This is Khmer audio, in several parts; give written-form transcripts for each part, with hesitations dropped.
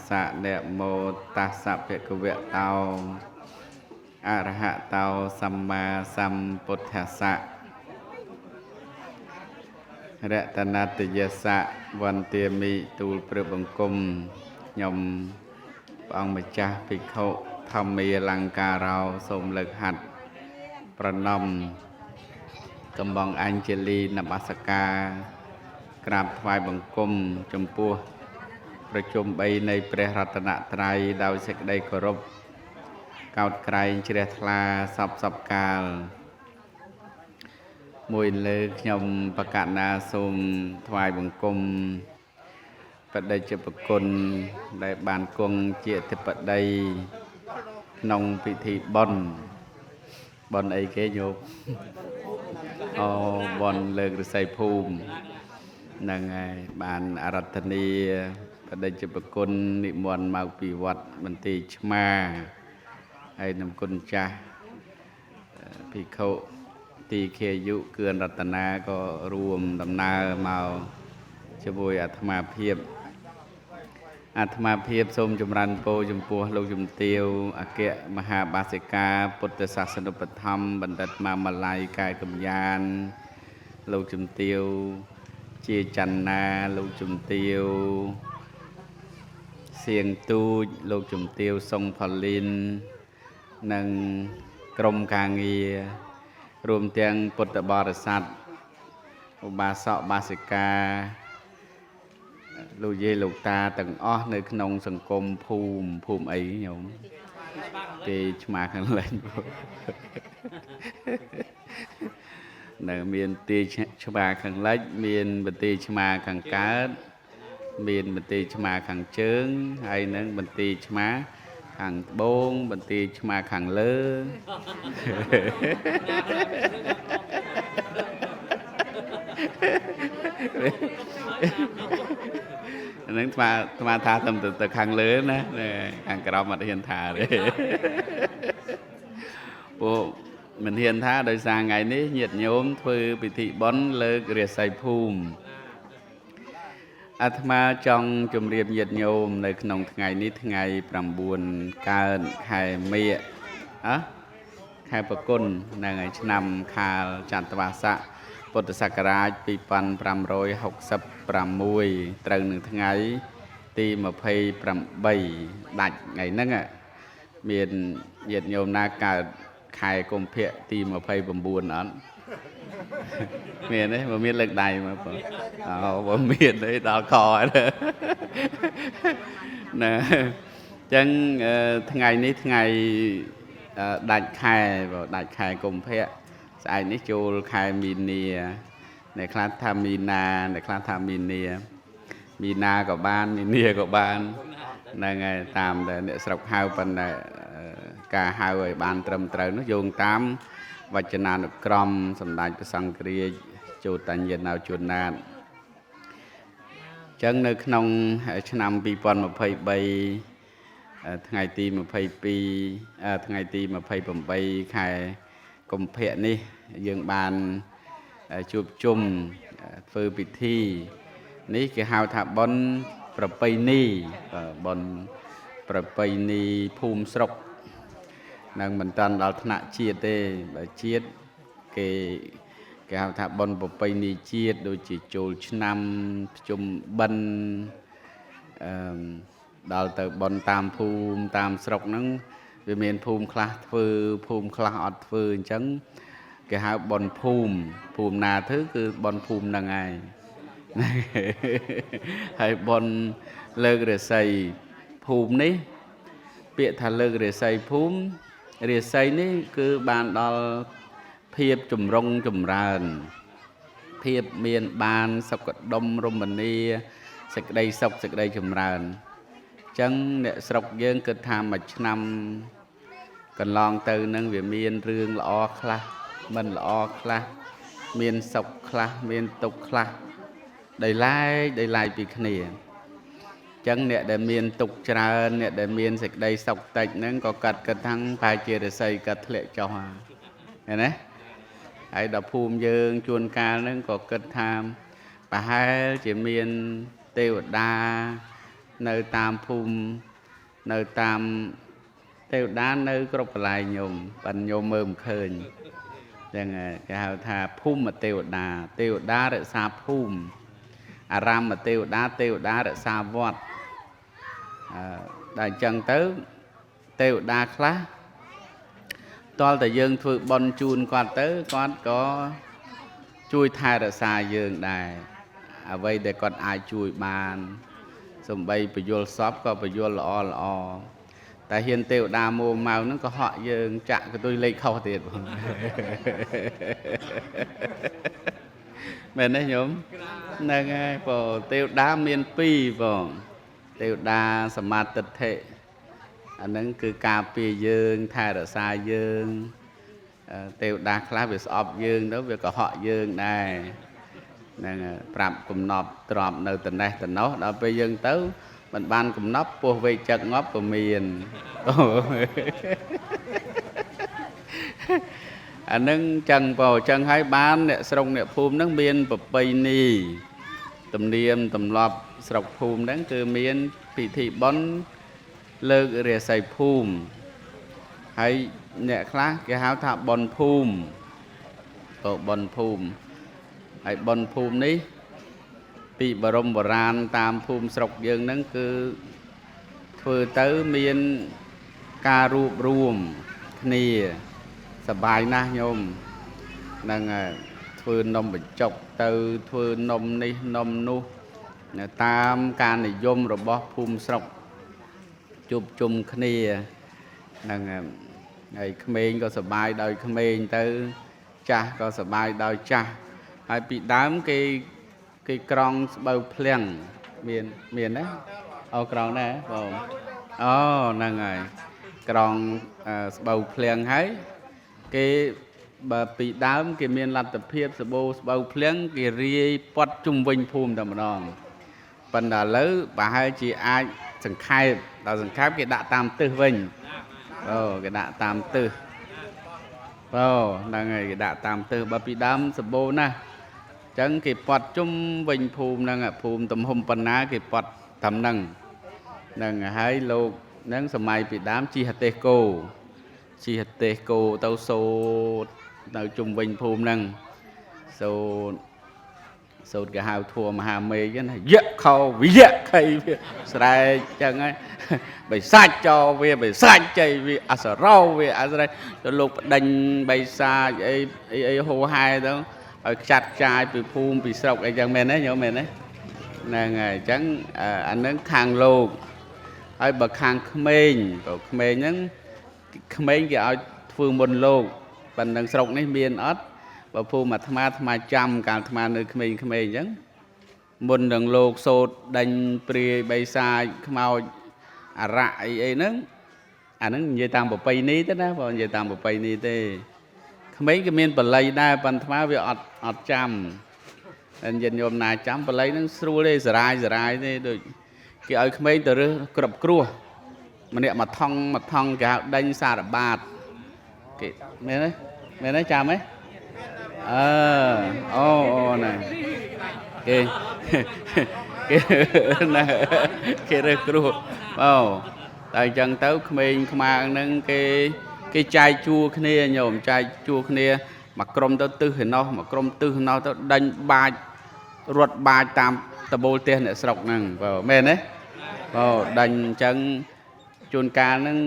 สะเนโมตัสสะภะคะวะโตอะระหะโตสัมมาสัมพุทธัสสะรัตนัตยสะวันเตมิตูลพระบังคมยมองค์ម្ចាស់ភិក្ខុធម្មាលង្ការោសូមលើកហាត់ប្រណម្យកំបងអញ្ជលីនមស្ការក្រាបថ្វាយបង្គំចំពោះប្រជុំ3នៃព្រះរតនត្រ័យដោយសេចក្តីគោរពកោតក្រែងជ្រះថ្លាសពកាលមួយលើខ្ញុំបកណាសូមថ្វាយបង្គំបដិជ្ជប្រគុណដែលបានគង់ជាអធិបតីក្នុងពិធីបុណ្យអីគេញោមបុណ្យលើកឫស្សីភូមិហ្នឹងហើយបានអរតនីបដិជ្ជប្រគុណនិមន្តមកពីវត្តមន្ទីរឆ្មាហើយនំគុណចាស់ភិក្ខុទីខេយុគឿនរតនាក៏រួមដំណើរមកជាមួយអាត្មាភាពសូមចម្រើនពរចំពោះលោកជំទាវអគ្គមហាបាសិកាពុទ្ធសាសនុបត្ថម្ភបណ្ឌិតម៉ាម៉ាឡៃកាយកម្យានលោកជំទាវជាច័ន្ទណាលោកជំទាវសៀងទូចលោកជំទាវសុងផលីននិងក្រុមការងាររួមទាំងពុទ្ធបរិស័ទឧបាសកបាសិកាលោកយាយលោកតាទាំងអស់នៅក្នុងសង្គមភូមិអីញោមទីឆ្មាខាងលិចនៅមានទីឆ្មាខាងលិចមានបន្ទាយឆ្មាខាងកើតមានបន្ទាយឆ្មាខាងជើងហើយនឹងបន្ទាយឆ្មាខាងត្បូងបន្ទាយឆ្មាខាងលើនឹងស្មាថាទៅខាងលើណាខាងក្រោមអត់ហ៊ានថាទេពួកមិនហ៊ានថាដោយសារថ្ងៃនេះញាតិញោមធ្វើពិធីបុណ្យលើករាសីភូមិអាត្មាចង់ជម្រាបញាតិញោមនៅក្នុងថ្ងៃនេះថ្ងៃ9កើតខែមិញខែប្រគុណនៅឆ្នាំខាលចត្វាស័កពុទ្ធសករាជ2566ត្រូវនឹងថ្ងៃទី28ដាច់ថ្ងៃហ្នឹងមានញាតិញោមណាកើតខែកុម្ភៈទី29អត់មានទេបើមានលើកដៃមកបងបើមានទេដល់ខហើយណាអញ្ចឹងថ្ងៃនេះថ្ងៃដាច់ខែកុម្ភៈស្អែកនេះចូលខែមីនាអ្នកខ្លះថាមីនាអ្នកខ្លះថាមីនាក៏បានមីនាក៏បានហ្នឹងហើយតាមតែអ្នកស្រុកហៅប៉ុន្តែការហៅឲ្យបានត្រឹមត្រូវនោះយោងតាមវចនានុក្រមសម្ដេចព្រះសង្ឃរាជជោតញ្ញនោជួនណាតអញ្ចឹងនៅក្នុងឆ្នាំ2023ថ្ងៃទី28ខែកុម្ភៈនេះយើងបានជួបជុំធ្វើពិធីនេះគេហៅថាបុណ្យប្រពៃណីបុណ្យប្រពៃណីភូមិស្រុកនឹងមិនតាន់ដល់ថ្នាក់ជាតិទេបើជាតិគេហៅថាបុណ្យប្រពៃណីជាតិដូចជាចូលឆ្នាំភ្ជុំបិណ្ឌដល់ទៅបុណ្យតាមភូមិតាមស្រុកហ្នឹងវាមានភូមិខ្លះធ្វើភូមិខ្លះអត់ធ្វើអញ្ចឹងគេហៅបុណ្យភូមិណាធ្វើគឺបុណ្យភូមិហ្នឹងឯងហើយបុណ្យលើករាសីភូមិនេះពាក្យថាលើករាសីភូមិរាសីនេះគឺបានដល់ភាពចម្រុងចម្រើនភាពមានបានសុខដុមរមនាសេចក្តីសុខសេចក្តីចម្រើនអញ្ចឹងអ្នកស្រុកយើងគិតថាមួយឆ្នាំកន្លងទៅនឹងវាមានរឿងល្អខ្លះមិនល្អខ្លះមានសុខខ្លះមានទុក្ខខ្លះដោយឡែកពីគ្នាអញ្ចឹងអ្នកដែលមានទុក្ខច្រើនអ្នកដែលមានសេចក្តីសុខតិចហ្នឹងក៏កាត់គិតថាប្រហែលជារិស័យកាត់ធ្លាក់ចុះឃើញទេហើយដល់ភូមិយើងជួនកាលហ្នឹងក៏គិតថាប្រហែលជាមានទេវតា nơi tam phum nơi tam tiêu đá nơi có một lại nhôm bằng nhôm mơm khơi chẳng cái hào thà phum mà tiêu đá để xa phum ram mà tiêu đá để xa vọt đại chân tới tiêu đá khá toàn tại dương thôi bon chun quan tới con có chui thai để xa dương đài vậy để còn ai chui bàn xong bay phải vô shop có phải vô lọ tại hiện tiêu đa mô màu nó có họ dương chạm cái tôi lấy khâu tiền mình đấy nhóm nâng vào tiêu đa miền pi vào tiêu đa sầm mặt tật thể anh nâng cứ cà phê dương thay ở xa dương tiêu đa khá về shop dương đó việc có họ dương này nâng phạm cùng nọp trọm nơi tình này tình nó đó bây giờ tới mình ban cùng nắp po về chật ngóp của miền anh nâng chân vào chân hai bán nè sông nè phum nâng miên bập bay ni tầm niệm tầm lọp sọc phum nâng từ miên bị thị bón lơ rìa xài phum hay nè khác cái háo thạ bòn phum bòn phum hay bòn phum ní bị bà rồng bà ran tam phum sọc dương nâng cứ vừa tới miên ca rụp ruộng nìaสบายนะโยมนั่งធ្វើนมបញ្ចុកទៅធ្វើនំនេះនំនោះតាមការនិយមរបស់ភូមិស្រុកជួបជុំគ្នានឹងហើយក្មេងក៏សប្បាយដោយក្មេងទៅចាស់ក៏សប្បាយដោយចាស់ហើយពីដើមគេក្រងស្បូវភ្លៀងមានណាអូក្រងដែរបងអូហ្នឹងហើយក្រងស្បូវភ្លៀងហើយគេបើពីដើមគេមានលទ្ធភាពសបោស្បូវភ្លៀងគេរាយព័ទ្ធជុំវិញភូមិតែម្ដងប៉ុន្តែឥឡូវប្រហែលជាអាចសង្ខេបដល់សង្ខេបគេដាក់តាមទិសវិញគេដាក់តាមទិសហ្នឹងហើយគេដាក់តាមទិសបើពីដើមសបោណាស់អញ្ចឹងគេព័ទ្ធជុំវិញភូមិហ្នឹងភូមិទំហំប៉ុណ្ណាគេព័ទ្ធតាមហ្នឹងហើយលោកហ្នឹងសម័យពីដើមជីហទេសគោជីហទេសគោទៅសូត្រនៅជុំវិញភូមិហ្នឹងសូត្រគេហៅធัวមហាមេឃណាយៈខោវិយៈខៃវាស្រែកចឹងហើយបិសាចចោវាបិសាចចៃវាអសរោវាអស្រ័យទៅលោកបដិញបិសាចអីហោហែទៅឲ្យខ្ចាត់ខ្ចាយពីភូមិពីស្រុកអីចឹងមែនទេញោមមែនទេហ្នឹងហើយអញ្ចឹងអានឹងខាងលោកហើយបើខាងក្មេងហ្នឹងក្មេងគេឲ្យធ្វើមុនលោកប៉ុណ្ណឹងស្រុកនេះមានអត់បើភូមិអាត្មាចាំកាលអាត្មានៅក្មេងៗអញ្ចឹងមុននឹងលោកសូត្រដេញព្រាយបិសាចខ្មោចអារៈអីហ្នឹងអាហ្នឹងនិយាយតាមប្រពៃណីទេណាបងនិយាយតាមប្រពៃណីទេក្មេងក៏មានបល័យដែរប៉ុន្តែអាត្មាវាអត់ចាំតែញាតិញោមណាចាំបល័យហ្នឹងស្រួលទេសារាយទេដូចគេឲ្យក្មេងទៅរើសក្របគ្រោះម្នាក់មកថងគេហៅដេញសារបាតគេមែនទេចាំទេអូណាគេណាគេរើសគ្រោះតែអញ្ចឹងទៅក្មេងខ្មាំងហ្នឹងគេចែកជួគ្នាញោមចែកជួគ្នាមកក្រុមទៅទឹះឯណោះមកក្រុមទឹះឯណោះទៅដេញបាចរត់បាចតាមតបូលផ្ទះអ្នកស្រុកហ្នឹងមែនទេដេញអញ្ចឹងជួនកាលហ្នឹង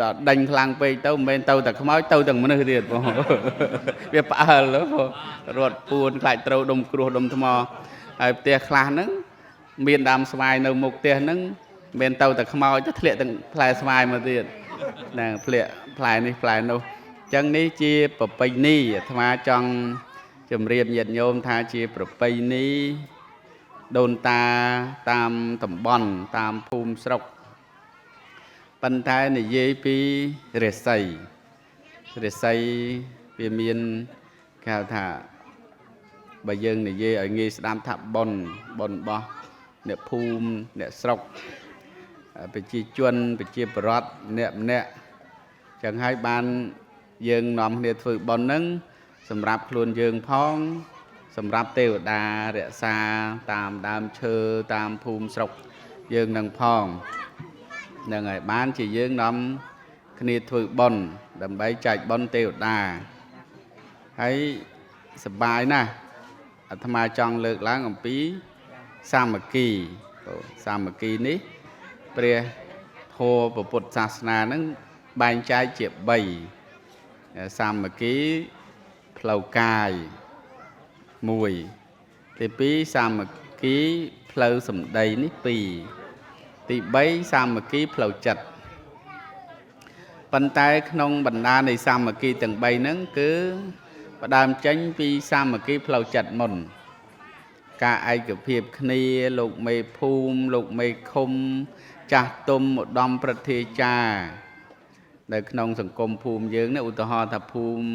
ដល់ដេញខ្លាំងពេកទៅមិនមែនទៅតែខ្មោចទៅទាំងមនុស្សទៀតបងវាផ្អើលរត់ពួនខ្លាចត្រូវដុំគ្រោះដុំថ្មហើយផ្ទះខ្លះហ្នឹងមានដើមស្វាយនៅមុខផ្ទះហ្នឹងមិនមែនទៅតែខ្មោចទៅធ្លាក់ទាំងផ្លែស្វាយមកទៀតហ្នឹងធ្លាក់ផ្លែនេះផ្លែនោះអញ្ចឹងនេះជាប្រពៃណីអាត្មាចង់ជម្រាបញាតិញោមថាជាប្រពៃណីដូនតាតាមតំបន់តាមភូមិស្រុកប៉ុន្តែនិយាយពីរាសីវាមានគេហៅថាបើយើងនិយាយឲ្យងាយស្ដាប់ថាបុណ្យរបស់អ្នកភូមិអ្នកស្រុកប្រជាជនប្រជាពលរដ្ឋម្នាក់ចឹងហើយបានយើងនាំគ្នាធ្វើបុណ្យហ្នឹងសម្រាប់ខ្លួនយើងផងសម្រាប់ទេវតារក្សាតាមដើមឈើតាមភូមិស្រុក dương nâng phong nâng ngày bán chỉ dương nắm khní thử bồn đầm bay chạy bồn tiêu đà hay sập bài nè tham gia trong lực lá ngọc pí sa mạc kỳ ní pre thô và bột sa na nâng bàn trái chẹp bầy sa mạc kỳ phlau cài mùi thì pí sa mạc kỳ phlau sầm đầy ní pì thì bấy sa mạc kỳ phlau chặt bàn tay nông bàn đa này sa mạc kỳ từng bầy nâng cứ và đàm tránh vì sa mạc kỳ phlau chặt mồn cả ai cứ phiệp khní lục mê phum lục mê khum chả tôm một đomประเทศจ้าในขนมสังคมภูมิเยอะเนี่ยอุตหะทับภูมิ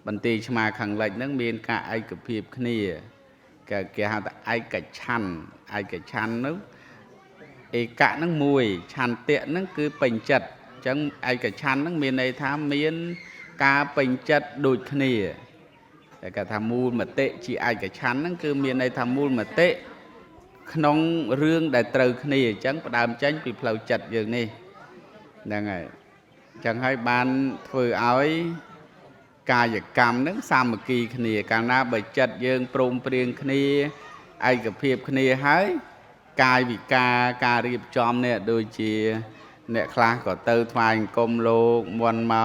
บันตีชมาขังไหลนั่งเมียนกะไอกระเพียบขณีแกหาแต่ไอกระชันนึกเอกะนั่งมวยชันเตะนั่งคือเป็นจัดจังไอกระชันนั่งเมียนในทามเมียนกาเป็นจัดดูดขณีแต่กะทำมูลมาเตะจีไอกระชันนั่งคือเมียนในทำมูลมาเตะขนมเรื่องได้ตรึกนี่จังประดามจังปีเพลาจัดอย่างนี้ยังไงจังให้บ้านฝืนเอากายกรรมนั้นสามัคคีขณีการน่าใบจัดยังปรุงเปลี่ยนขณีไอกับเพียบขณีให้กายวิการเรียบจอมเนี่ยโดยเฉพาะเนี่ยคลาก็เติร์ดไฟกลมโลกมวลเมา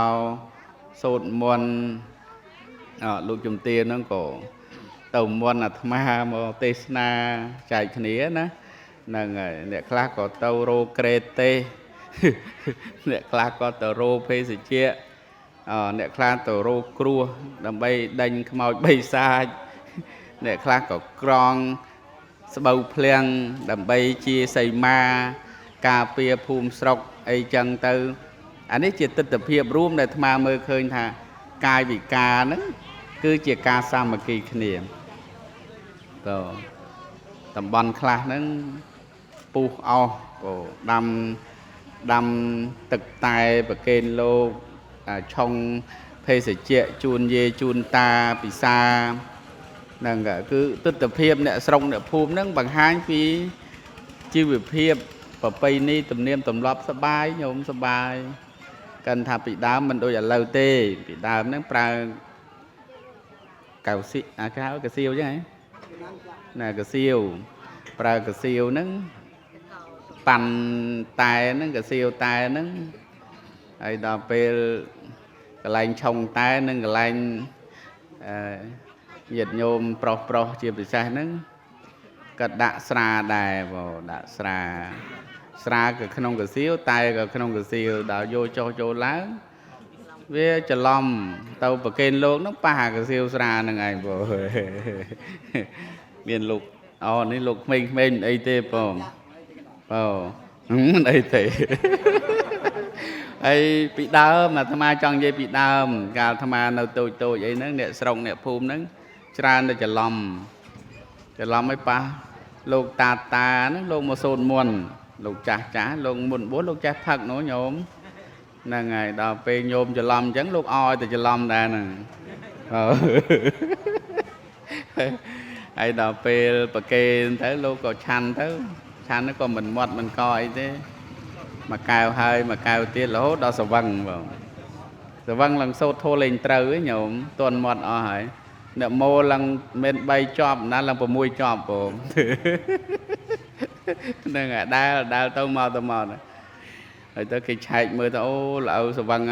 โสดมวลลูกจุ่มเตียนนั่นก็ตมวันอัตมาโมเตสนาใจขณีนะนั่งไงเนี่ยคลาก็เตอโรเกรเตเนี่ยคลาก็เตอโรเพสิเจเนี่ยคลาเตอโรครัวดำใบดันขมาวใบซาเนี่ยคลาก็กรองสบายเพลียงดำใบจีใส่มากาเปียภูมิสกไอจังเตออันนี้จิตติเพียบร่วมในธรรมาเมื่อเคยท่ากายวิกานั้นคือจิตกาสามัคคีขณีก็ตำบลคลานั้นปูเอาดำตึกตายประเกณฑ์โลกช่องเพศเจจูนเยจูนตาปิซานั่นก็คือตึกตะเพียบเนี่ยสรงเนี่ยภูมินั่งบางห้างปีชีวิตเพียบประไปนี่ตำเนียมตำรับสบายโยมสบายกันทำปีดาวมันโดยอย่างเลวเต้ปีดาวนั่งปลาเก่าสิข้าวกระเซียวใช่ไหมน่ะกระเซียวปลากระเซียวนั่งปั่นตายนั่งกระเซียวตายนั่งไอ้ดอกเปลกระไลชงตายนั่งกระไลเหยียดโยมปลอกเจียบไปใช่นั่งกระดาษราได้บ่ดาษรากับขนมกระเซียวตายกับขนมกระเซียวดาวโยโจล้างเวจะล้อมเตาประเคนโลกน้องป่ากระเซียวสราหนึ่งไงบ่เบียนลูกอ๋อนี่ลูกไม่ไอเต้ป่มันไอเต้ไอปีดาวมาทำไมจังยี่ปีดาวการทำไมเราโตยัยนั่งเนี่ยสรงเนี่ยภูมินั่งจราเนี่ยจะล้อมไม่ป่าลูกตานั่งลูกมาโซนมวนลูกจ๋าลูกมุนบัวลูกจ๋าผักโน้โยมนั่งไงดาวไปโยมจะล้อมจังลูกอ้อยแต่จะล้อมได้น่ะไอ้ดาวไปประเคนthấyลูกก็ชันnó còn mình coi thế mà cao hơi mà cao tiết lỗ đó sờ văng lần sâu thô lên trâu ấy nhổm tuần mọt ở hải nợ mô lần bên bay chọp nó lần vào mui chọp bộ nên là đau tao mò rồi tới khi chạy mưa tao là sờ văng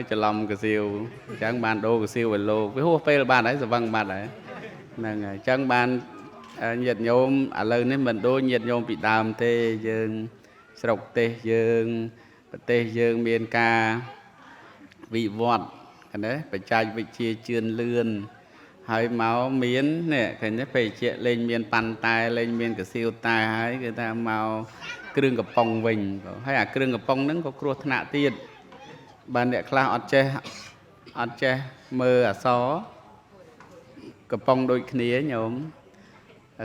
cho lòng cái siêu chẳng bàn đô cái siêu về lô cái hô phê là bàn đấy sờ văng bàn đấy nên chẳng bàn nhiệt nhôm lời nên mình đôi nhiệt nhôm bị đàm tê dương sọc tê dương miền ca vị vọt cái đấy phải chạy vị chia chuyên lươn hơi máu miến nè cái đấy phải chạy lên miền pan tai lên miền cái siêu tai hay người ta màu kêu gặp pong vinh hay kêu gặp pong nắng có cua thạ tiền ban đệ cloud ọt che mơ xó gặp pong đôi khía nhổm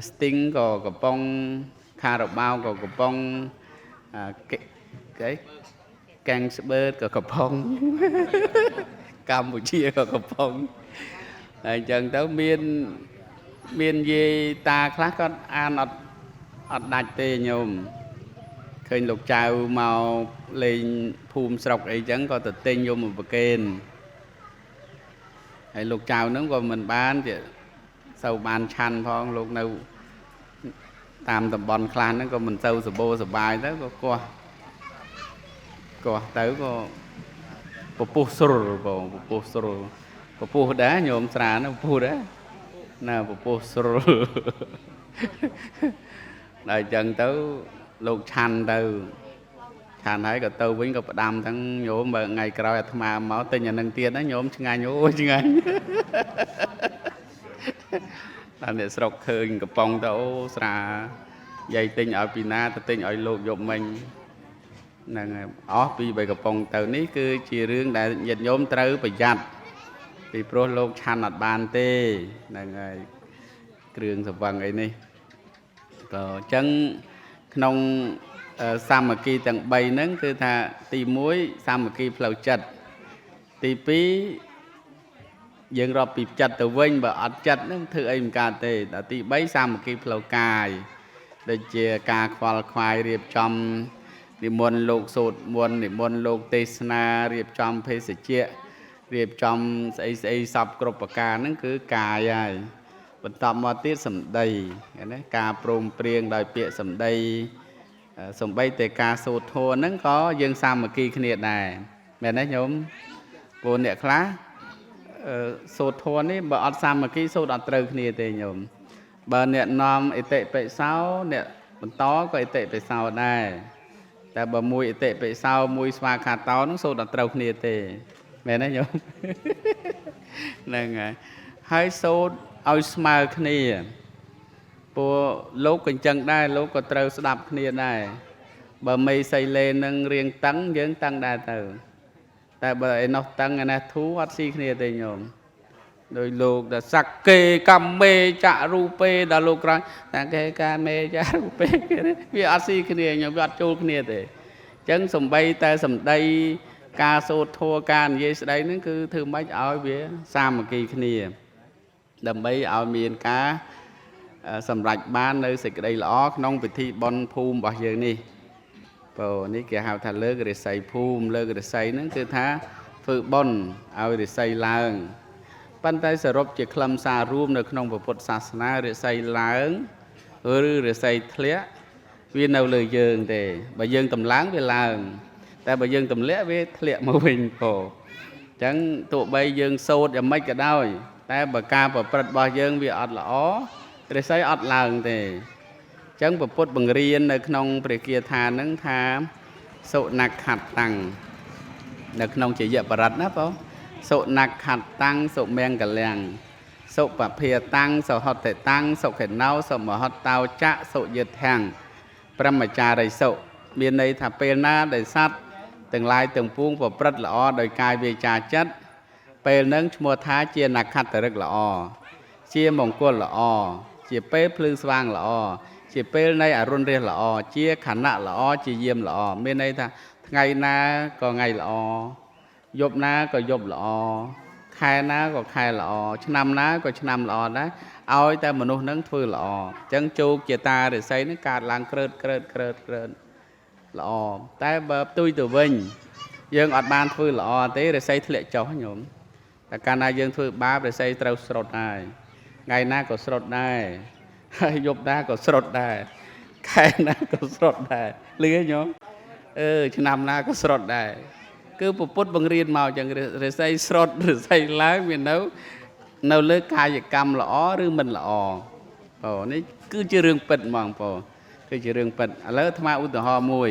sting có gặp pong kha độc bao có gặp pong cái càng bớt có gặp pong Campuchia có gặp pong chẳng tới miền gì ta khác có an ọt đạch tê nhổm ឃើញលោកចៅមកលេងភូមិស្រុកអីចឹងក៏ទៅទិញយកមកប្រគេនហើយលោកចៅហ្នឹងក៏មិនបានជាសូវបានឆាន់ផងលោកនៅតាមតំបន់ខ្លះហ្នឹងក៏មិនសូវសម្បូរសប្បាយទៅក៏កោះទៅក៏ពពុះស្រុលបងពពុះស្រុលពពុះដែរញោមស្រាណាពពុះដែរណាពពុះស្រុលដល់ចឹងទៅលោកឆាន់ទៅឆាន់ហើយក៏ទៅវិញក៏ផ្ដាំទាំងញោមបើថ្ងៃក្រោយអាត្មាមកទិញអានឹងទៀតណាញោមឆ្ងាញ់អូឆ្ងាញ់ដល់អ្នកស្រុកឃើញកំប៉ុងទៅអូស្រាយាយទិញឲ្យពីណាទៅទិញឲ្យលោកយកមិញហ្នឹងហើយអស់ពី3កំប៉ុងទៅនេះគឺជារឿងដែលញាតិញោមត្រូវប្រយ័ត្នពីព្រោះលោកឆាន់អត់បានទេហ្នឹងហើយគ្រឿងសង្វឹងអីនេះក៏អញ្ចឹងក្នុងសាមគ្គីទាំង3ហ្នឹងគឺថាទី1សាមគ្គីផ្លូវចិត្តទី2យើងរាប់ពីចិត្តទៅវិញបើអត់ចិត្តហ្នឹងធ្វើអីមិនកើតទេដល់ទី3សាមគ្គីផ្លូវកាយដូចជាការខ្វល់ខ្វាយរៀបចំនិមន្តលោកសូត្រមន្តនិមន្តលោកទេសនារៀបចំភេសជ្ជៈរៀបចំស្អីសពគ្រប់ប្រការហ្នឹងគឺកាយហើយបន្តមកទៀតសម្ដីណាការព្រមព្រៀងដោយពាក្យសម្ដីសំបីតែការសូត្រធម៌ហ្នឹងក៏យើងសាមគ្គីគ្នាដែរមែនទេញោមព្រោះអ្នកខ្លះសូត្រធម៌នេះបើអត់សាមគ្គីសូត្រអត់ត្រូវគ្នាទេញោមបើអ្នកនាំអតិបិសោអ្នកបន្តក៏អតិបិសោដែរតែបើមួយអតិបិសោមួយស្វាខាតោហ្នឹងសូត្រអត់ត្រូវគ្នាទេមែនទេញោមហ្នឹងហើយសូត្រឲ្យស្មើគ្នាព្រោះលោកក៏អញ្ចឹងដែរលោកក៏ត្រូវស្ដាប់គ្នាដែរបើមេសីលេនឹងរៀងតឹងយើងតឹងដែរទៅតែបើឯនោះតឹងឯនេះធូរអត់ស៊ីគ្នាទេញោមដោយលោកដែលសក្កេកម្មមេចរូបេដល់លោកក្រោយសក្កេកម្មមេចរូបេវាអត់ស៊ីគ្នាញោមវាអត់ចូលគ្នាទេអញ្ចឹងសំបីតែសម្ដីការសូត្រធម៌ការនិយាយស្ដីហ្នឹងគឺធ្វើម៉េចឲ្យវាសាមគ្គីគ្នាដើម្បីឲ្យមានការសម្រេចបាននៅសេចក្តីល្អក្នុងពិធីបុណ្យភូមិរបស់យើងនេះព្រោះនេះគេហៅថាលើករិស័យភូមិលើករិស័យហ្នឹងគឺថាធ្វើបុណ្យឲ្យរិស័យឡើងប៉ុន្តែសរុបជាខ្លឹមសាររួមនៅក្នុងពុទ្ធសាសនារិស័យឡើងឬរិស័យធ្លាក់វានៅលើយើងទេបើយើងតម្លើងវាឡើងតែបើយើងទម្លាក់វាធ្លាក់មកវិញព្រោះអញ្ចឹងទោះបីយើងសូត្រយ៉ាងម៉េចក៏ដោយតែបើការប្រព្រឹត្តរបស់យើងវាអត់ល្អរិស័យអត់ឡើងទេអញ្ចឹងពុទ្ធបង្រៀននៅក្នុងព្រះគាថានឹងថាសុណក្ខតាំងនៅក្នុងជាយបរិត្តណាបងសុណក្ខតាំងសុមង្គលាំងសុបភាតាំងសុហតតាំងសុខេណោសុមហតតោចៈសុយិធាំងព្រមចារិសុមានន័យថាពេលណាដែលសត្វទាំងឡាយទាំងពួងប្រព្រឹត្តល្អដោយកាយវាចាចិត្តពេលនឹងឈ្មោះថាជានក្ខត្តរិកល្អជាមង្គលល្អជាពេលភ្លឺស្វាងល្អជាពេលនៃអរុណរះល្អជាខណៈល្អជាយាមល្អមានន័យថាថ្ងៃណាក៏ថ្ងៃល្អយប់ណាក៏យប់ល្អខែណាក៏ខែល្អឆ្នាំណាក៏ឆ្នាំល្អដែរឲ្យតែមនុស្សនឹងធ្វើល្អអញ្ចឹងជោគជាតារិស័យនឹងកើតឡើងក្រើតល្អតែបើផ្ទុយទៅវិញយើងអត់បានធ្វើល្អទេរិស័យធ្លាក់ចុះញោមតែកាលណាយើងធ្វើបាបរិស័យត្រូវស្រុតហើយថ្ងៃណាក៏ស្រុតដែរហើយយប់ណាក៏ស្រុតដែរខែណាក៏ស្រុតដែរលឺញោមឆ្នាំណាក៏ស្រុតដែរគឺពុទ្ធបង្រៀនមកចឹងរិស័យស្រុតរិស័យឡើងវានៅលើកាយកម្មល្អឬមិនល្អបងនេះគឺជារឿងពិតហ្មងបងគឺជារឿងពិតឥឡូវអាត្មាឧទាហរណ៍មួយ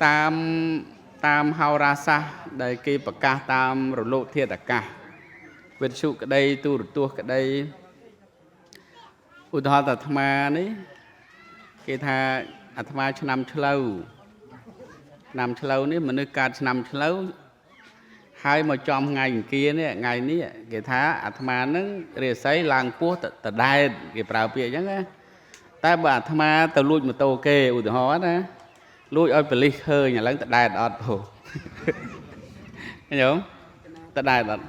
តាមហោរាសាស្ត្រដែលគេប្រកាសតាមរលកធាតុអាកាសវិទ្យុក្តីទូរទស្សន៍ក្តីឧទាហរណ៍អាត្មានេះគេថាអាត្មាឆ្នាំឆ្លូវនេះមនុស្សកើតឆ្នាំឆ្លូវហើយមកចំថ្ងៃអង្គារនេះថ្ងៃនេះគេថាអាត្មានឹងរាសីឡើងពោះតដែតគេប្រើពាក្យអញ្ចឹងណាតែបើអាត្មាទៅលួចម៉ូតូគេឧទាហរណ៍ណាលួចឲ្យប៉ូលីសឃើញឥឡូវតដែតអត់ហូឃើញkhôngតដែតអត់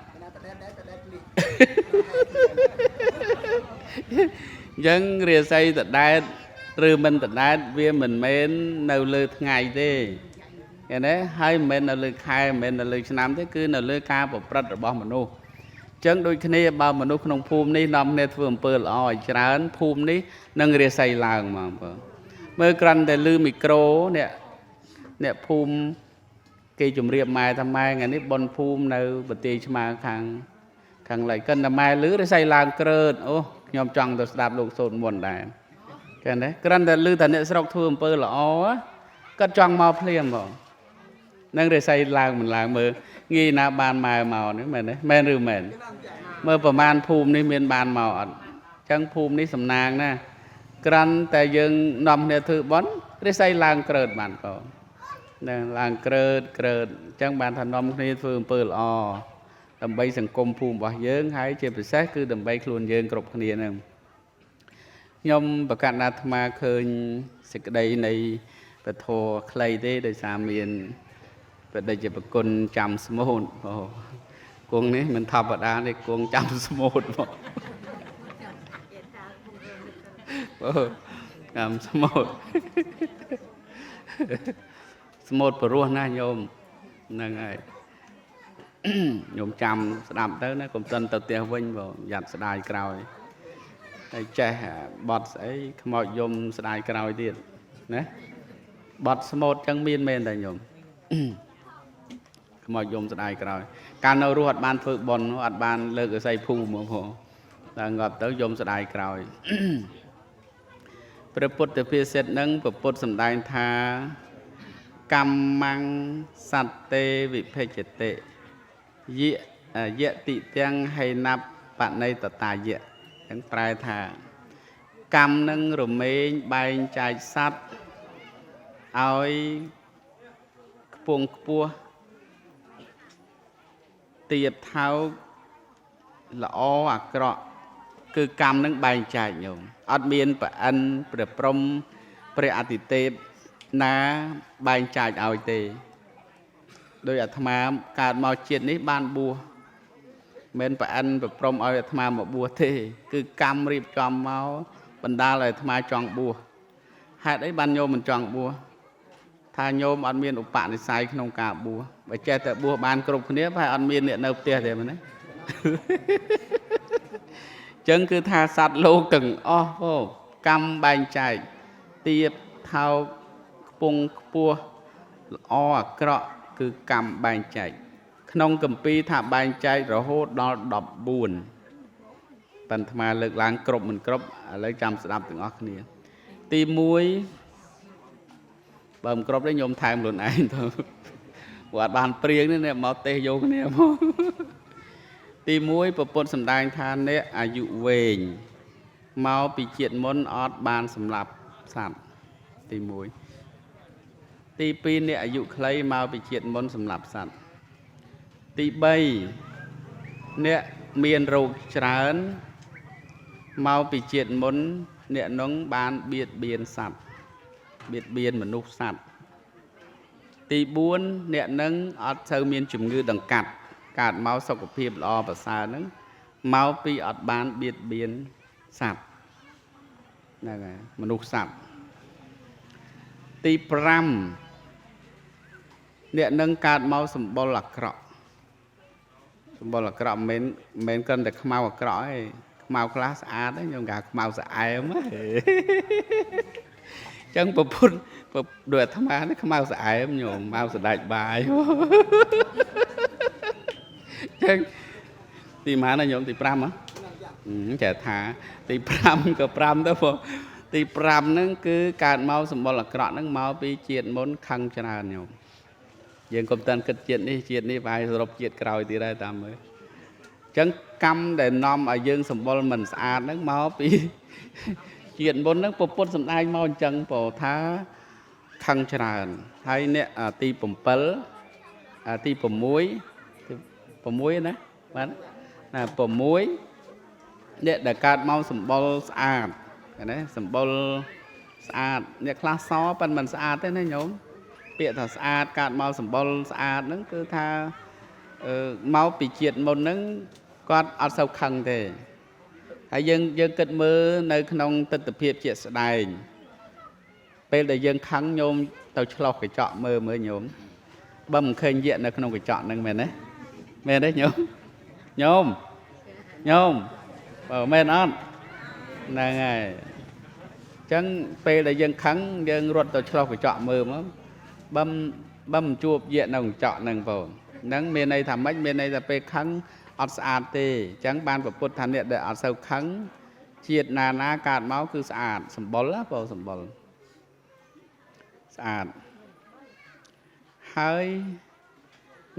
អញ្ចឹងរាសីតដែត rư mình tận đá vì mình mến nâu lư ngày thế cái đấy hay mình nâu lư khai mình nâu lư năm thế cứ nâu lư ca bộ prật ở bao mà nô chẳng đôi khi bao mà nô không phùm ní nằm nè phùm bơ lòi chán phùm ní nâng rìa say làng mà mơ cằn để lư micro nè nè phùm cây chùm riệp mai tham mai ngày ní bon phùm nâu bật tì mà khang lại cân là mai lứ để say làng cơ ô nhom trăng tôi đạp lục sồn muôn đài cái đấy cằn để lư thần nè sọc phùm bơ lò cất trăng mau phèm vào nâng để say làng mình làng mơ nghi na bàn mài màu nữa mày đấy men rư mền mơประมาณ phùm ní miền bàn màu chẳng phùm ní sầm nang nè cằnแต่យើងនំគ្នាធ្វើបន់រិស័យឡើងក្រើតបានកោណាឡើងក្រើតចឹងបានថានំគ្នាធ្វើអំពើល្អដើម្បីសង្គមភូមិរបស់យើងហើយជាពិសេសគឺដើម្បីខ្លួនយើងគ្រប់គ្នាហ្នឹងខ្ញុំប្រកាសអាត្មាឃើញសេចក្តីនៃពធខ្លីទេដោយសារមានបដិជាប្រគុណចាំស្មូតគង់នេះមិនធម្មតាទេគង់ចាំស្មូតមកចាំស្មូតស្មូតព្រោះណាញោមហ្នឹងហើយញោមចាំស្ដាប់ទៅណាកុំតិនទៅផ្ទះវិញបងយ៉ាត់ស្ដាយក្រោយហើយចេះបត់ស្អីខ្មោចយំស្ដាយក្រោយទៀតណាបត់ស្មូតចឹងមានមែនតែញោមខ្មោចយំស្ដាយក្រោយកាលនៅរស់អត់បានធ្វើបន់អត់បានលើកអស័យភូមិហ្មងតែងាប់ទៅយំស្ដាយក្រោយព្រះពុទ្ធភាសិតនឹងព្រះពុទ្ធសម្ដែងថាកម្មੰសត្ទេវិភេជ្ជតិយៈតិទាំងហេណបណៃតតាយៈទាំងប្រែថាកម្មនឹងរមែងបែងចែកសត្វឲ្យខ្ពងខ្ពស់ទៀបថោកល្អអាក្រក់គឺកម្មនឹងបែងចែកញោមអត់មានប្រអិនព្រះព្រំព្រះអតិទេពណាបែងចែកឲ្យទេដោយអាត្មាកើតមកជាតិនេះបានបួសមិនប្រអិនប្រព្រំឲ្យអាត្មាមកបួសទេគឺកម្មរៀបចំមកបណ្ដាលឲ្យអាត្មាចង់បួសហេតុអីបានញោមមិនចង់បួសថាញោមអត់មានឧបនិស្ស័យក្នុងការបួសបើចេះតែបួសបានគ្រប់គ្នាប្រហែលអត់មានអ្នកនៅផ្ទះទេមែនទេចឹងគឺថាសត្វលោកទាំងអស់កម្មបែងចែកទៀបថោកខ្ពង់ខ្ពស់ល្អអាក្រក់គឺកម្មបែងចែកក្នុងគម្ពីរថាបែងចែករហូតដល់14ប៉ុន្តែអាត្មាលើកឡើងគ្រប់មិនគ្រប់ឥឡូវចាំស្ដាប់ទាំងអស់គ្នាទី1បើមិនគ្រប់ទេញោមថែមខ្លួនឯងទៅព្រោះអត់បានព្រៀងនេះមកទេសយកគ្នាមកទី1ប្រពុតសម្ដែងថាអ្នកអាយុវែងមកពីជាតិមុនអត់បានសម្លាប់សត្វទី1ទី2អ្នកអាយុខ្លីមកពីជាតិមុនសម្លាប់សត្វទី3អ្នកមានរោគច្រើនមកពីជាតិមុនអ្នកនោះបានបៀតបៀនសត្វបៀតបៀនមនុស្សសត្វទី4អ្នកនឹងអត់សូវមានជំងឺដង្កាត់កើតមកសុខភាពល្អប្រសើរហ្នឹងមកពីអត់បានបៀតបៀនសត្វហ្នឹងហើយមនុស្សសត្វទី5អ្នកនឹងកើតមកសម្បុរអាក្រក់សម្បុរអាក្រក់មិនមែនគ្រាន់តែខ្មៅអាក្រក់ទេខ្មៅខ្លះស្អាតទេខ្ញុំគេខ្មៅស្អែមចឹងប្រពុតដោយអាត្មានេះខ្មៅស្អែមញោមមកស្ដាច់បាយចឹងទីម៉ានណាញោមទី5ហ៎ចេះថាទី5ក៏5ទៅបងទី5ហ្នឹងគឺកើតមកសម្បុរអាក្រក់ហ្នឹងមកពីជាតិមុនខឹងច្រើនញោមយើងកុំតាន់គិតជាតិនេះប្រហែលសរុបជាតិក្រោយទៀតដែរតាមមើលចឹងកម្មដែលនាំឲ្យយើងសម្បុរមិនស្អាតហ្នឹងមកពីជាតិមុនហ្នឹងពុទ្ធសម្ដែងមកអញ្ចឹងព្រោះថាខឹងច្រើនហើយអ្នកទី7ទី6ណាបាទណា6អ្នកដែលកើតមកសម្បុរស្អាតណាសម្បុរស្អាតអ្នកខ្លះសប៉ុន្តែមិនស្អាតទេណាញោមពាក្យថាស្អាតកើតមកសម្បុរស្អាតហ្នឹងគឺថាមកពីជាតិមុនហ្នឹងគាត់អត់សូវខឹងទេហើយយើងគិតមើលនៅក្នុងទស្សនវិជ្ជាជាក់ស្ដែង ពេលដែលយើងខឹងញោមទៅឆ្លោះកញ្ចក់មើលញោមបើមិនឃើញយៈនៅក្នុងកញ្ចក់ហ្នឹងមែនទេញោមបើមែនអត់ហ្នឹងហើយអញ្ចឹងពេលដែលយើងខឹងយើងរត់ទៅឆ្លោះកញ្ចក់មើលមកបើមិនជួបយៈនៅកញ្ចក់ហ្នឹងបងហ្នឹងមានន័យថាម៉េចមានន័យថាពេលខឹងអត់ស្អាតទេអញ្ចឹងបានប្រពុតថាអ្នកដែលអត់សូវខឹងជាតិណាកើតមកគឺស្អាតសម្បុរណាបងសម្បុរស្អាតហើយ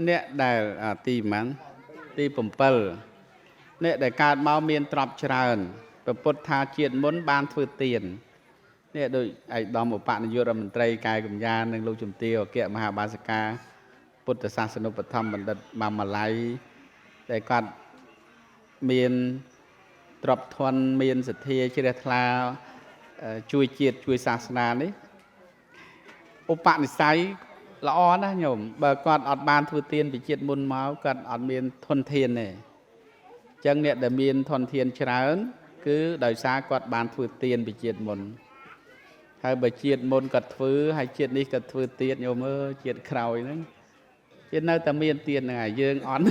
អ្នកដែលទីប៉ុន្មានទី7អ្នកដែលកើតមកមានទ្រព្យច្រើនប្រពុតថាជាតិមុនបានធ្វើទាននេះដូចឯកឧត្តមឧបនាយករដ្ឋមន្ត្រីកាយកម្យានិងលោកជំទាវអគ្គមហាបាសិកាពុទ្ធសាសនុបឋមបណ្ឌិតម៉ាឡៃដែលគាត់មានទ្រព្យធនមានសទ្ធាជ្រះថ្លាជួយជាតិជួយសាសនានេះឧបនិស្ស័យល្អណាស់ញោមបើគាត់អត់បានធ្វើទានពីជាតិមុនមកគាត់អត់មានធនធានទេអញ្ចឹងអ្នកដែលមានធនធានច្រើនគឺដោយសារគាត់បានធ្វើទានពីជាតិមុនហើយបើជាតិមុនគាត់ធ្វើហើយជាតិនេះគាត់ធ្វើទៀតញោមអើយជាតិក្រោយហ្នឹងជាតិនៅតែមានទានហ្នឹងហើយយើងអត់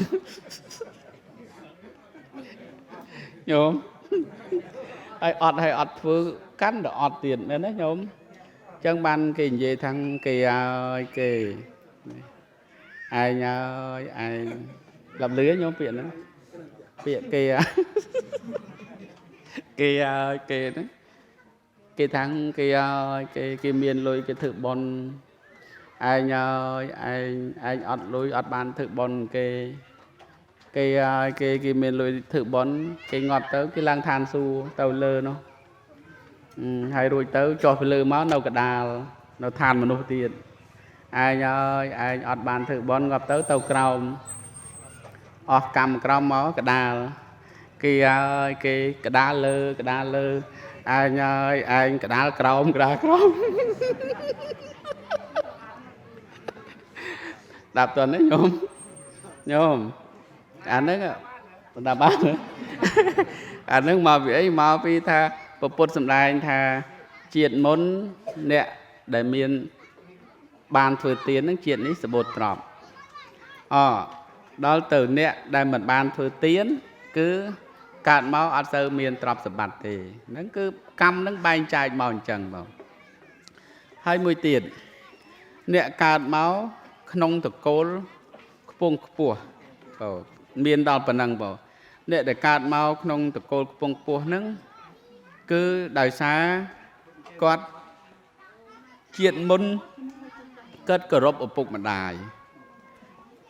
ញោមហើយអត់ធ្វើកាន់តែអត់ទៀតមែនទេញោមអញ្ចឹងបានគេនិយាយថាគេឲ្យគេឯងឲ្យឯងឡាប់លឺញោមពាក្យហ្នឹងពាក្យគេឲ្យគេហ្នឹងគេថាគេឲ្យគេមានលុយគេធ្វើបន់ឯងឲ្យឯងអត់លុយអត់បានធ្វើបន់គេឲ្យគេមានលុយធ្វើបន់គេងាប់ទៅគេឡើងឋានសួគ៌ទៅលើនោះហើយរួចទៅចុះទៅលើមកនៅកដាលនៅឋានមនុស្សទៀតឯងអត់បានធ្វើបន់ងាប់ទៅក្រោមអស់កម្មក្រោមមកកដាលគេឲ្យគេកដាលលើឯងឯងកដាលក្រោមដាប់តនេះញោមអាហ្នឹងបណ្ដាបានអាហ្នឹងមកពីអីមកពីថាពុទ្ធសម្ដែងថាជាតិមុនអ្នកដែលមានបានធ្វើទានហ្នឹងជាតិនេះសម្បូរទ្រព្យដល់ទៅអ្នកដែលមិនបានធ្វើទានគឺកើតមកអត់សូវមានទ្រព្យសម្បត្តិទេហ្នឹងគឺកម្មហ្នឹងបែងចែកមកអញ្ចឹងបងហើយមួយទៀតអ្នកកើតមកក្នុងតកូលខ្ពង់ខ្ពស់បងមានដល់ប៉ុណ្ណឹងបងអ្នកដែលកើតមកក្នុងតកូលខ្ពង់ខ្ពស់ហ្នឹងគឺដោយសារគាត់ជាតិមុនគាត់គោរពឪពុកម្ដាយ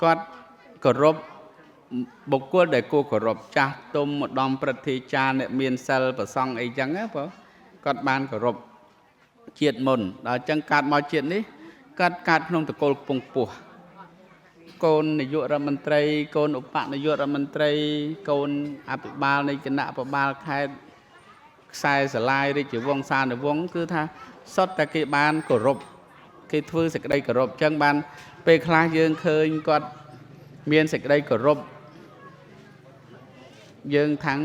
គាត់គោរពបុគ្គលដែលគួរគោរពចាស់ទុំម្ដំព្រឹទ្ធាចារ្យអ្នកមានសិលប្រសង់អីចឹងណាបងគាត់បានគោរពជាតិមុនដល់អញ្ចឹងកើតមកជាតិនេះគាត់កើតក្នុងតកូលខ្ពង់ខ្ពស់កូននាយករដ្ឋមន្ត្រីកូនឧបនាយករដ្ឋមន្ត្រីកូនអភិបាលនៃគណៈបបាលខេត្តខ្សែស្រឡាយរាជវង្សានុវង្សគឺថាសុទ្ធតែគេបានគោរពគេធ្វើសេចក្តីគោរពអញ្ចឹងបានពេលខ្លះយើងឃើញគាត់មានសេចក្តីគោរពយើងថាំង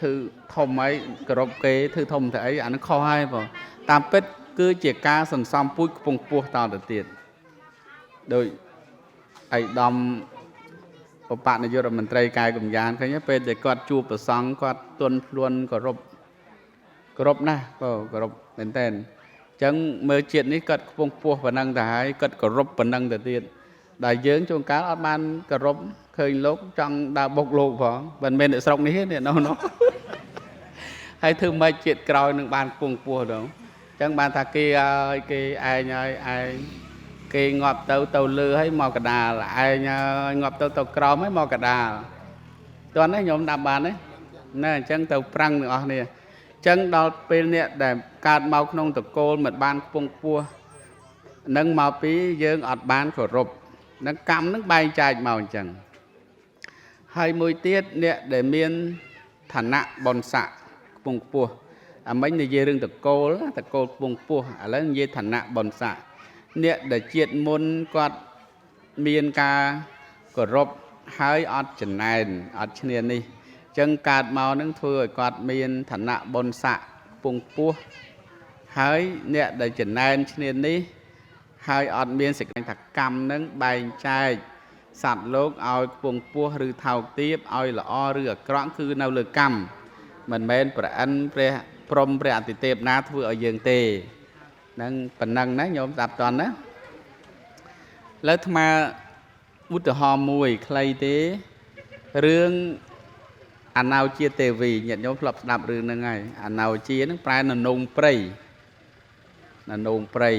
ធ្វើធំអីគោរពគេធ្វើធំទៅអីអានឹងខុសហើយបងតាមពិតគឺជាការសន្សំពូជខ្ពង់ខ្ពស់តទៅទៀតដោយឯកឧត្តមឧបនាយករដ្ឋមន្ត្រីកាយកម្យាឃើញពេលដែលគាត់ជួបប្រសង់គាត់ទន់ភ្លន់គោរពណាស់បងគោរពមែនតើអញ្ចឹងមើលជាតិនេះគាត់ខ្ពង់ខ្ពស់ប៉ុណ្ណឹងទៅហើយគាត់គោរពប៉ុណ្ណឹងទៅទៀតដែលយើងជួនកាលអត់បានគោរពឃើញលោកចង់ដើរបុកលោកផងមិនមែនអ្នកស្រុកនេះទេអ្នកនោះហើយធ្វើម៉េចជាតិក្រោយនឹងបានខ្ពង់ខ្ពស់ទៅអញ្ចឹងបានថាគេឲ្យគេឯងគេងាប់ទៅលើឲ្យមកកដាលឯងងាប់ទៅក្រោមឲ្យមកកដាលតើនេះខ្ញុំដាប់បានទេណែអញ្ចឹងទៅប្រាំងទាំងអស់គ្នាអញ្ចឹងដល់ពេលអ្នកដែលកើតមកក្នុងតកូលមិនបានខ្ពង់ខ្ពស់នឹងមកពីយើងអត់បានគោរពនឹងកម្មនឹងបែងចែកមកអញ្ចឹងហើយមួយទៀតអ្នកដែលមានឋានៈបុណ្យស័ក្តិខ្ពង់ខ្ពស់អាមិញនិយាយរឿងតកូលខ្ពង់ខ្ពស់ឥឡូវនិយាយឋានៈបុណ្យស័ក្តិអ្នកដែលជាតិមុនគាត់មានការគោរពហើយអត់ចំណែនអត់ឈ្នានេះអញ្ចឹងកើតមកនឹងធ្វើឲ្យគាត់មានឋានៈបុណ្យស័ក្តិខ្ពង់ខ្ពស់ហ ហើយអ្នកដែលចំណែនឈ្នានេះហើយអត់មានសេចក្តីថាកម្មនឹងបែងចែកសត្វលោកឲ្យខ្ពង់ពោះឬថោកទាបឲ្យល្អឬអាក្រក់គឺនៅលើកម្មមិនមែនព្រះអិនព្រះព្រំព្រះអតិទេពណាធ្វើឲ្យយើងទេនឹងប៉ុណ្ណឹងណាញោមស្ដាប់តន់ណាលើអាត្មាឧទាហរណ៍មួយខ្លីទេរឿងអនោជាទេវីញាតិញោមធ្លាប់ស្ដាប់រឿងហ្នឹងហើយអនោជាហ្នឹងប្រែននងព្រៃននងព្រៃ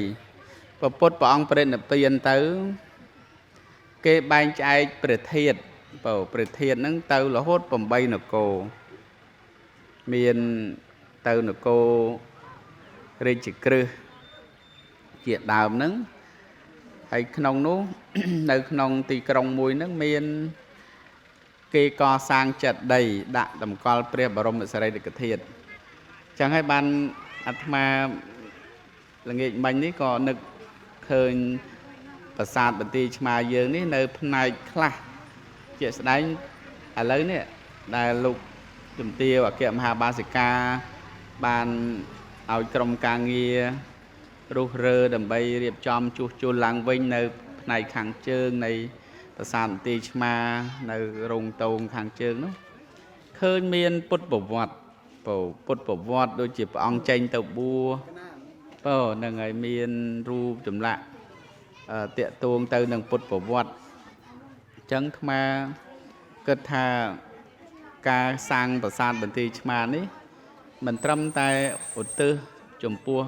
ព្រះពុទ្ធព្រះអង្គប្រនិព្វានទៅគេបែងចែកព្រះធាតុព្រះធាតុហ្នឹងទៅរហូត8នគរមានទៅនគររាជក្រឹសជាដើមហ្នឹងហើយក្នុងនោះនៅក្នុងទីក្រុងមួយហ្នឹងមានគេកសាងចេតិយដាក់តម្កល់ព្រះបរមសារីរិកធាតុចឹងហើយបានអាត្មាល្ងាចមិញនេះក៏នឹកឃើញប្រាសាទបន្ទាយឆ្មារយើងនេះនៅផ្នែកខ្លះជាក់ស្ដែងឥឡូវនេះដែលលោកជំទាវអគ្គមហាបាសិកាបានឲ្យក្រុមការងាររុះរើដើម្បីរៀបចំជួសជុលឡើងវិញនៅផ្នែកខាងជើងនៃប្រាសាទបន្ទាយឆ្មារនៅរោងតោងខាងជើងនោះឃើញមានពុទ្ធប្រវត្តិពុទ្ធប្រវត្តិដូចជាព្រះអង្គចេញទៅបួសហ្នឹងហើយមានរូបចម្លាក់តាក់ទងទៅនឹងពុទ្ធប្រវត្តិអញ្ចឹងអាត្មាគិតថាការសាងប្រាសាទបន្ទាយឆ្មារនេះមិនត្រឹមតែឧទ្ទិសចំពោះ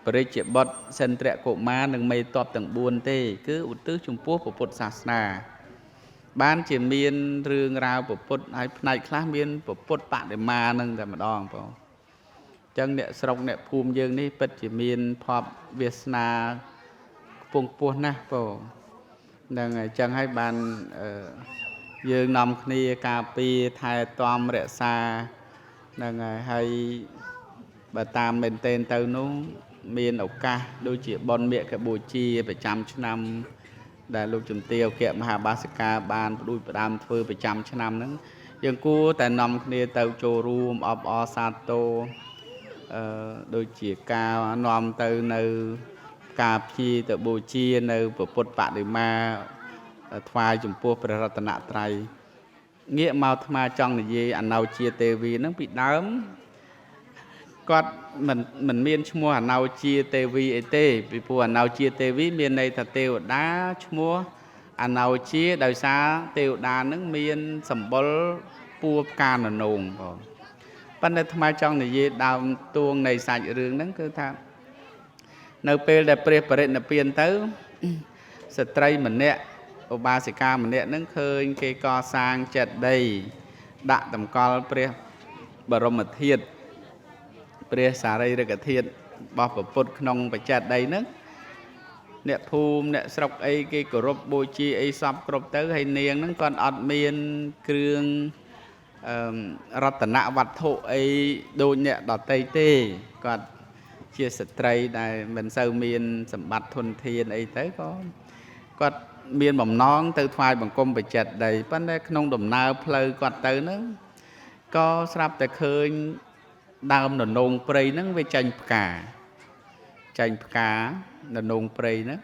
ព្រះរាជបុត្រសិន្ទ្រកុមារនិងមេតបទាំង4ទេគឺឧទ្ទិសចំពោះព្រះពុទ្ធសាសនាបានជាមានរឿងរ៉ាវព្រះពុទ្ធហើយផ្នែកខ្លះមានព្រះពុទ្ធបដិមានឹងតែម្ដងបងអញ្ចឹងអ្នកស្រុកអ្នកភូមិយើងនេះពិតជាមានភ័ព្វវាសនាខ្ពង់ខ្ពស់ណាស់បងហ្នឹងហើយអញ្ចឹងហើយបានយើងនាំគ្នាការពារថែទាំរក្សាហ្នឹងហើយបើតាមមែនទែនទៅនោះមានឱកាសដូចជាបុណ្យមាឃបូជាប្រចាំឆ្នាំដែលលោកជំទាវអគ្គមហាបាសិកាបានផ្ដួចផ្ដើមធ្វើប្រចាំឆ្នាំហ្នឹងយើងគួរតែនាំគ្នាទៅចូលរួមអបអរសាទរដូចជាការនាំទៅនៅការព្យាទៅបូជានៅព្រះពុទ្ធបដិមាថ្វាយចំពោះព្រះរតនត្រ័យងាកមកអាត្មាចង់និយាយអនោជាទេវីហ្នឹងពីដើមគាត់មិនមានឈ្មោះអនោជាទេវីអីទេពីព្រោះអនោជាទេវីមានន័យថាទេវតាឈ្មោះអនោជាដោយសារទេវតានឹងមានសម្បុរពួរផ្កាននងបងប៉ុន្តែអាត្មាចង់និយាយដើមទួងនៃសាច់រឿងហ្នឹងគឺថានៅពេលដែលព្រះបរិនិព្វានទៅស្ត្រីម្នាក់ឧបាសិកាម្នាក់ហ្នឹងឃើញគេកសាងចេតិយដាក់តម្កល់ព្រះបរមធាតុព្រះសារីរិកធាតុរបស់ព្រះពុទ្ធក្នុងបច្ចេតិយហ្នឹងអ្នកភូមិអ្នកស្រុកអីគេគោរពបូជាអីសពគ្រប់ទៅហើយនាងហ្នឹងគាត់អត់មានគ្រឿងរតនវត្ថុអីដូចអ្នកដទៃទេគាត់ជាស្ត្រីដែលមិនសូវមានសម្បត្តិធនធានអីទៅក៏គាត់មានបំណងទៅថ្វាយបង្គំបច្ចេតិយប៉ុន្តែក្នុងដំណើរផ្លូវគាត់ទៅហ្នឹងក៏ស្រាប់តែឃើញដើមននងព្រៃហ្នឹងវាចេញផ្កាននងព្រៃហ្នឹង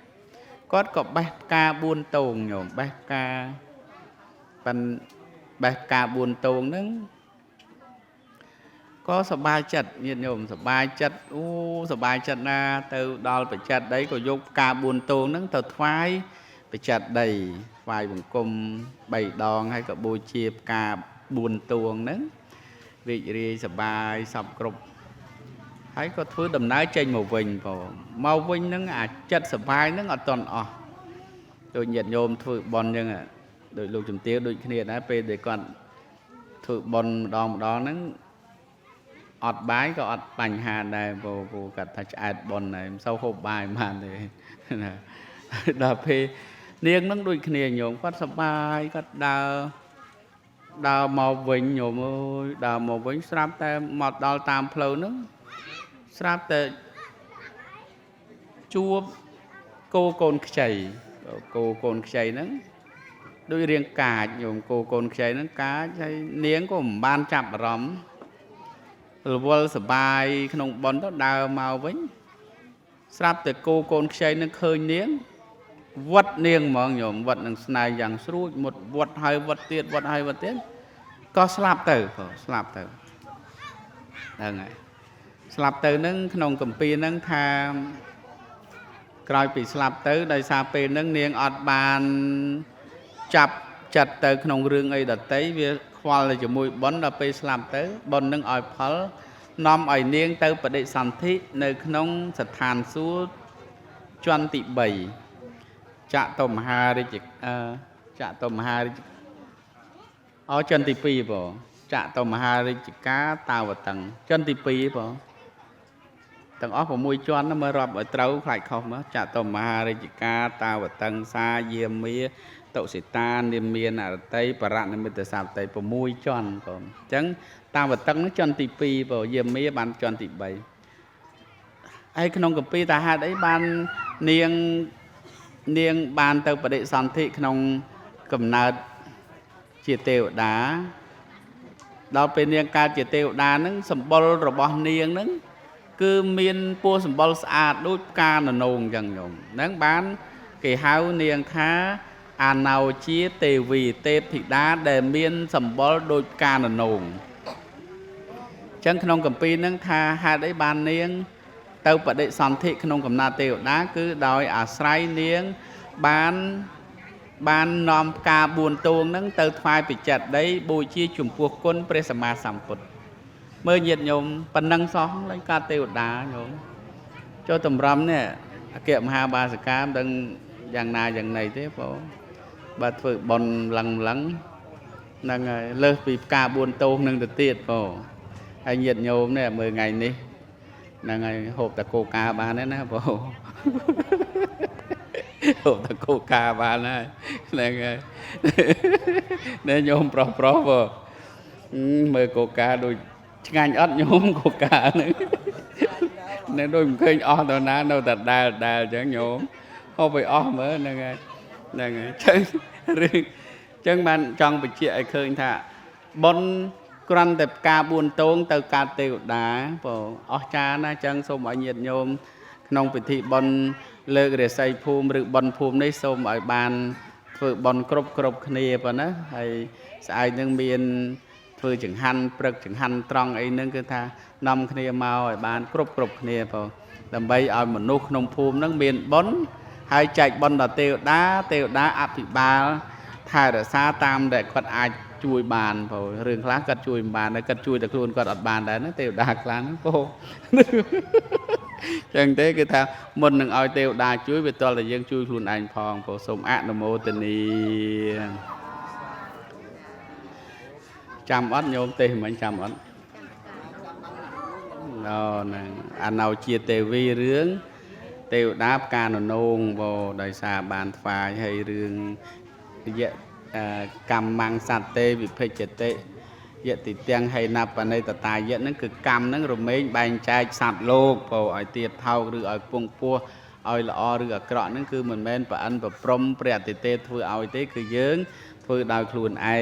គាត់ក៏បេះផ្កា4តោងញោមបេះផ្កាប៉ិនបេះផ្កា4តោងហ្នឹងក៏សប្បាយចិត្តញាតិញោមសប្បាយចិត្តសប្បាយចិត្តណាទៅដល់បច្ចេតិយក៏យកផ្កា4តោងហ្នឹងទៅថ្វាយបច្ចេតិយថ្វាយបង្គំ3ដងហើយក៏បូជាផ្កា4តួងហ្នឹងរីករាយសប្បាយសពគ្រប់ហើយក៏ធ្វើដំណើរចេញមកវិញបងមកវិញហ្នឹងអាចិត្តសប្បាយហ្នឹងអត់តន់អស់ដូចញាតិញោមធ្វើបន់អញ្ចឹងដូចលោកជំទាវដូចគ្នាដែរពេលដែលគាត់ធ្វើបន់ម្ដងហ្នឹងអត់បាយក៏អត់បញ្ហាដែរព្រោះគាត់ថាឆ្អែតបន់ហើយមិនសូវហូបបាយបានទេណាដល់ពេលនាងហ្នឹងដូចគ្នាញោមគាត់សប្បាយគាត់ដើរមកវិញញោមអើយដើរមកវិញស្រាប់តែមកដល់តាមផ្លូវហ្នឹងស្រាប់តែជួបគោកូនខ្ចីកូនខ្ចីហ្នឹងដូចរាងកាចញោមគោកូនខ្ចីហ្នឹងកាចហើយនាងក៏មិនបានចាប់អារម្មណ៍រវល់សបាយក្នុងប៉ុនទៅដើរមកវិញ ស្រាប់តែគោកូនខ្ចីនឹងឃើញនាងវត្តនាងហ្មងញោមវត្តនឹងស្នេហ៍យ៉ាងស្រួចមុតវត្តហើយវត្តទៀតវត្តហើយវត្តទៀតក៏ស្លាប់ទៅស្លាប់ទៅហ្នឹងហើយស្លាប់ទៅនឹងក្នុងគម្ពីរហ្នឹងថាក្រោយពីស្លាប់ទៅដោយសារពេលហ្នឹងនាងអត់បានចាប់ចិត្តទៅក្នុងរឿងអីដតីវាខ្វល់ទៅជាមួយបុណ្យដល់ពេលស្លាប់ទៅបុណ្យនឹងឲ្យផលនាំឲ្យនាងទៅបដិសន្ធិនៅក្នុងស្ថានសួគ៌ជាន់ទី3ចតុមហារាជចតុមហារាជជាន់ទី2បងចតុមហារាជការតាវតឹងជាន់ទី2បងទាំងអស់6ជាន់មើលរាប់ឲ្យត្រូវខ្លាចខុសមើលចតុមហារាជការតាវតឹងសាយាមាតុសិតានាមានអរតីបរណមិត្តសាបតី6ជាន់បងអញ្ចឹងតាវតឹងនោះជាន់ទី2បងយាមាបានជាន់ទី3ហើយក្នុងគម្ពីរតាហេតុអីបាននាងបានទៅបដិសន្ធិក្នុងកំណើតជាទេវតាដល់ពេលនាងកើតជាទេវតាហ្នឹងសម្បុររបស់នាងហ្នឹងគឺមានពណ៌សម្បុរស្អាតដូចផ្កាននងអញ្ចឹងញោមហ្នឹងបានគេហៅនាងថាអាណោជាទេវីទេពធីតាដែលមានសម្បុរដូចផ្កាននងអញ្ចឹងក្នុងគម្ពីរហ្នឹងថាហេតុអីបាននាងទៅបដិសន្ធិក្នុងកំណើតទេវតាគឺដោយអាស្រ័យនាងបាននាំផ្កា4ទងហ្នឹងទៅថ្វាយបច្ច័តដីបូជាចំពោះគុណព្រះសម្មាសម្ពុទ្ធមើលញាតិញោមប៉ុណ្ណឹងសោះឡើងកើតទេវតាញោមចូលតម្រាំនេះអគ្គមហាបាសិកាមិនដឹងយ៉ាងណាយ៉ាងណីទេបងបើធ្វើបន់ឡឹងហ្នឹងហើយលើសពីផ្កា4ទងនឹងទៅទៀតបងហើយញាតិញោមនេះមើលថ្ងៃនេះហ្នឹងហើយហូបតែកូកាបានទេណាបងហូបតែកូកាបានហើយហ្នឹងហើយនេះញោមប្រុសបងមើលកូកាដូចឆ្ងាញ់អត់ញោមកូកាហ្នឹងនៅដូចមិនឃើញអស់ទៅណានៅតែដែលអញ្ចឹងញោមហូបឲ្យអស់មើលហ្នឹងហើយចឹងបានចង់បញ្ជាក់ឲ្យឃើញថាបុណ្យគ្រាន់តែផ្កា4ទងទៅកើតទេវតាបងអស្ចារ្យណាស់ចឹងសូមឲ្យញាតិញោមក្នុងពិធីបុណ្យលើករាសីភូមិឬបុណ្យភូមិនេះសូមឲ្យបានធ្វើបុណ្យគ្រប់គ្នាប៉ុណ្ណាហើយស្អែកនឹងមានធ្វើចង្ហាន់ព្រឹកចង្ហាន់ត្រង់អីហ្នឹងគឺថានាំគ្នាមកឲ្យបានគ្រប់គ្នាបងដើម្បីឲ្យមនុស្សក្នុងភូមិហ្នឹងមានបុណ្យហើយចែកបុណ្យដល់ទេវតាអភិបាលថែរក្សាតាមដែលគាត់អាចជួយបានបងរឿងខ្លះគាត់ជួយមិនបានគាត់ជួយតែខ្លួនគាត់អត់បានដែរណាទេវតាខ្លះហ្នឹងបងចឹងទេគឺថាមុននឹងឲ្យទេវតាជួយវាតលតែយើងជួយខ្លួនឯងផងបងសូមអនុមោទនីចាំអត់ញោមទេសមិញចាំអត់ហ្នឹងអាណោជាទេវីរឿងទេវតាផ្កាននងបងដោយសារបានថ្វាយឲ្យរឿងរយៈកម្មង្សតេវិភិជ្ជតិយតិទាំងហេណបណិតតាយៈហ្នឹងគឺកម្មហ្នឹងរមែងបែងចែកសត្វលោកបងឲ្យទៀតថោកឬឲ្យពងពោះឲ្យល្អឬអាក្រក់ហ្នឹងគឺមិនមែនប្រអិនប្រព្រំព្រះអតិទេពធ្វើឲ្យទេគឺយើងធ្វើដោយខ្លួនឯង